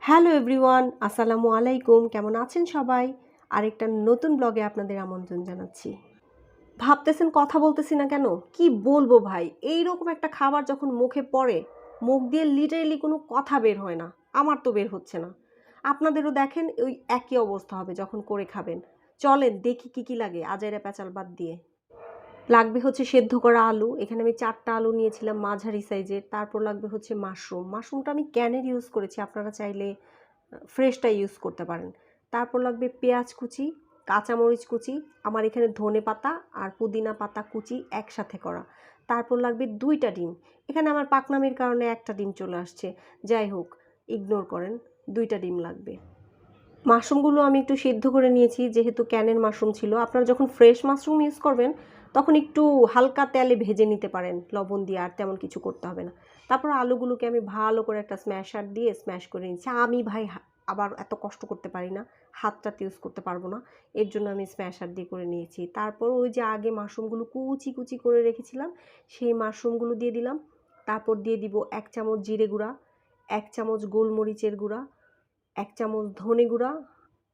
Hello everyone, আসসালামু আলাইকুম। কেমন আছেন সবাই? আরেকটা নতুন ব্লগে আপনাদের আমন্ত্রণ জানাচ্ছি। ভাবতেছেন কথা বলতেছি না কেন? কি বলবো ভাই? এইরকম একটা খাবার যখন মুখে পড়ে, মুখ দিয়ে লিটারেলি কোনো কথা বের হয় না। আমার তো বের হচ্ছে না। আপনাদেরও দেখেন ওই একই অবস্থা হবে যখন করে খাবেন। চলেন দেখি কি লাগে আজাইরা প্যাচাল বাদ দিয়ে। লাগবে হচ্ছে সেদ্ধ করা আলু। এখানে আমি ৪ টা আলু নিয়েছিলাম মাঝারি সাইজের। তারপর লাগবে হচ্ছে মাশরুম। মাশরুমটা আমি ক্যানের ইউজ করেছি। আপনারা চাইলে ফ্রেশটা ইউজ করতে পারেন। তারপর লাগবে পেঁয়াজ কুচি, কাঁচামরিচ কুচি, আমার এখানে ধনেপাতা আর পুদিনা পাতা কুচি একসাথে করা। তারপর লাগবে ২ টা ডিম। এখানে আমার পাকনামির কারণে ১ টা ডিম চলে আসছে। যাই হোক, ইগনোর করেন, ২ টা ডিম লাগবে। মাশরুমগুলো আমি একটু সিদ্ধ করে নিয়েছি যেহেতু ক্যানের মাশরুম ছিল। আপনারা যখন ফ্রেশ মাশরুম ইউজ করবেন তখন একটু হালকা তেলে ভেজে নিতে পারেন লবণ দিয়ে, আর তেমন কিছু করতে হবে না। তারপর আলুগুলোকে আমি ভালো করে একটা স্ম্যাশার দিয়ে স্ম্যাশ করে নিচ্ছি। আমি ভাই আবার এত কষ্ট করতে পারি না, হাতটাতে ইউজ করতে পারবো না, এর জন্য আমি স্ম্যাশার দিয়ে করে নিয়েছি। তারপর ওই যে আগে মাশরুমগুলো কুচি কুচি করে রেখেছিলাম সেই মাশরুমগুলো দিয়ে দিলাম। তারপর দিয়ে দিব ১ চামচ জিরে গুঁড়া, ১ চামচ গোলমরিচের গুঁড়া, ১ চামচ ধনে গুঁড়া,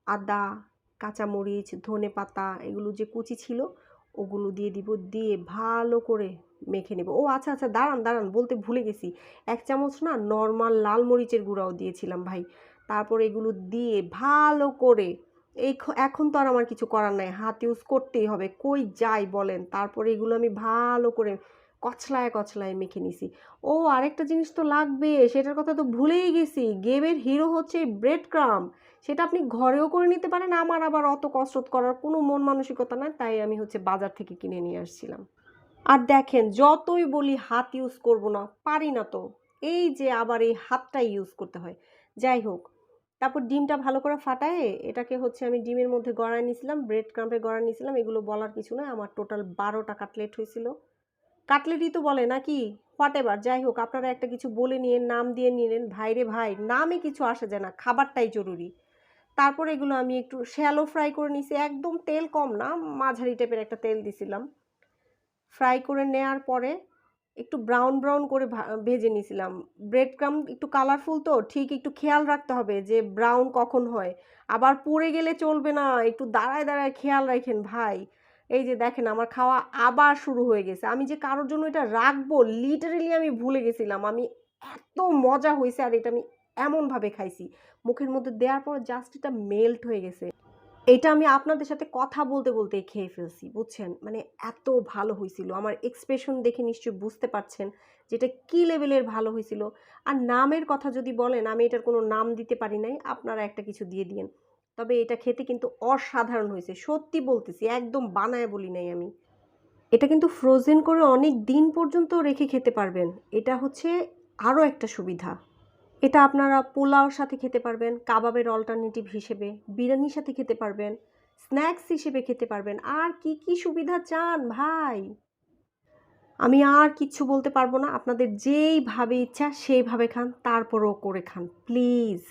আদা, কাঁচামরিচ, ধনেপাতা এগুলো যে কুচি ছিল ওগুলো দিয়ে দিব। দিয়ে ভালো করে মেখে নেব। ও আচ্ছা দাঁড়ান বলতে ভুলে গেছি। ১ চামচ না নরমাল লাল মরিচের গুঁড়াও দিয়েছিলাম ভাই। তারপর এগুলো দিয়ে ভালো করে এখন তো আর আমার কিছু করার নাই, হাত ইউজ করতেই হবে, কই যাই বলেন। তারপরে এগুলো আমি ভালো করে কচলায় মেখে নিছি। ও আরেকটা জিনিস তো লাগবে, সেটার কথা তো ভুলেই গেছি। গেমের হিরো হচ্ছে এই ব্রেড ক্রাম্ব। সেটা আপনি ঘরেও করে নিতে পারেন। আমার আবার অত কসরত করার কোনো মন মানসিকতা নাই, তাই আমি হচ্ছে বাজার থেকে কিনে নিয়ে আসছিলাম। আর দেখেন যতই বলি হাত ইউজ করব না, পারি না তো। এই যে আবার এই হাতটাই ইউজ করতে হয়। যাই হোক, তারপর ডিমটা ভালো করে ফাটায়ে এটাকে হচ্ছে আমি ডিমের মধ্যে গড়ায় নিয়েছিলাম, ব্রেড ক্রাম্পে গড়ায় নিয়েছিলাম। এগুলো বলার কিছু নয়, আমার টোটাল ১২টা কাটলেট হয়েছিল। কাটলেটই তো বলে নাকি? হোয়াটএভার, যাই হোক আপনারা একটা কিছু বলে নিয়েন, নাম দিয়ে নিলেন। ভাইরে ভাই, নামে কিছু আসে যায় না, খাবারটাই জরুরি। তারপর এগুলো আমি একটু শ্যালো ফ্রাই করে নিছি, একদম তেল কম না, মাঝারি টাইপের একটা তেল দিছিলাম। ফ্রাই করে নেয়ার পরে একটু ব্রাউন করে ভেজে নিছিলাম। ব্রেড ক্রাম্ব একটু কালারফুল তো, ঠিক একটু খেয়াল রাখতে হবে যে ব্রাউন কখন হয়। আবার পুড়ে গেলে চলবে না, একটু দাঁড়ায় খেয়াল রাখেন ভাই। এই যে দেখেন আমার খাওয়া আবার শুরু হয়ে গেছে। আমি যে কারোর জন্য এটা রাখবো লিটারেলি আমি ভুলে গেছিলাম। এত মজা হয়েছে, আর এটা আমি এমনভাবে খাইছি। মুখের মধ্যে দেওয়ার পর জাস্ট এটা মেল্ট হয়ে গেছে। এটা আমি আপনাদের সাথে কথা বলতেই খেয়ে ফেলছি, বুঝছেন? মানে এত ভালো হয়েছিল। আমার এক্সপ্রেশন দেখে নিশ্চয়ই বুঝতে পারছেন যে এটা কী লেভেলের ভালো হয়েছিল। আর নামের কথা যদি বলেন, আমি এটার কোনো নাম দিতে পারি নাই, আপনারা একটা কিছু দিয়ে দিয়েন। তবে এটা খেতে কিন্তু অসাধারণ হয়েছে, সত্যি বলতেছি, একদম বানায় বলি নাই আমি। এটা কিন্তু ফ্রোজেন করে অনেক দিন পর্যন্ত রেখে খেতে পারবেন। এটা হচ্ছে আরও একটা সুবিধা। এটা আপনারা পোলাওর সাথে খেতে পারবেন, কাবাবের অল্টারনেটিভ হিসেবে, বিরিয়ানির সাথে খেতে পারবেন, স্ন্যাক্স হিসেবে খেতে পারবেন। আর কি সুবিধা চান ভাই? আমি আর কিচ্ছু বলতে পারবো না। আপনাদের যেইভাবে ইচ্ছা সেইভাবে খান, তারপরেও করে খান প্লিজ।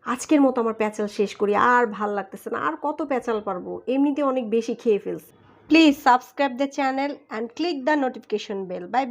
আজকের মতো আমার প্যাচাল শেষ করি, আর ভাল লাগতেছে না, আর কত প্যাচাল পারবো, এমনিতে অনেক বেশি খেয়ে ফেলছি। Please subscribe the channel and click the notification bell. Bye by.